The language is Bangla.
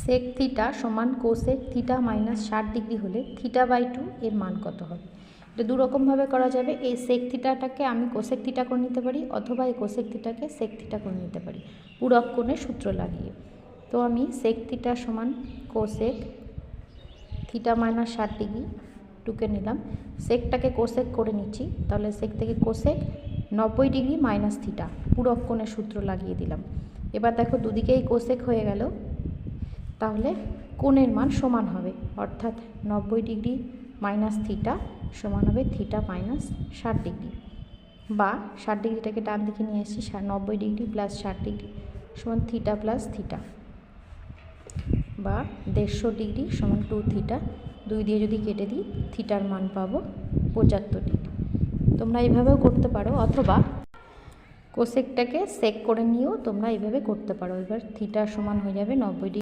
সেক থিটা সমান কোসেক থিটা মাইনাস 60 ডিগ্রি হলে থিটা বাই 2 এর মান কত হবে। এটা দুরকমভাবে করা যাবে। এই সেক থিটাটাকে আমি কোসেক থিটা করে নিতে পারি, অথবা এই কোসেক থিটাকে সেক থিটা করে নিতে পারি পূরক কোণের সূত্র লাগিয়ে। তো আমি সেক থিটা সমান কোসেক থিটা মাইনাস 60 ডিগ্রি টুকে নিলাম, সেকটাকে কোসেক করে নিচ্ছি, তাহলে সেক থেকে কোসেক 90 ডিগ্রি মাইনাস থিটা পূরক কোণের সূত্র লাগিয়ে দিলাম। এবার দেখো দুদিকেই কোসেক হয়ে গেল, তাহলে কোণের মান সমান হবে, অর্থাৎ 90 ডিগ্রি মাইনাস থিটা সমান হবে থিটা মাইনাস 60 ডিগ্রি, বা 60 ডিগ্রিটাকে ডান দিকে নিয়ে এসেছি, 90 ডিগ্রি প্লাস 60 ডিগ্রি সমান থিটা প্লাস থিটা, বা 150 ডিগ্রি সমান 2 থিটা। 2 দিয়ে যদি কেটে দিই থিটার মান পাবো 75 ডিগ্রি। তোমরা এইভাবেও করতে পারো, অথবা কোসেকটাকে সেক করে নিয়েও তোমরা এইভাবে করতে পারো। এবার থিটা সমান হয়ে যাবে 90 ডিগ্রি।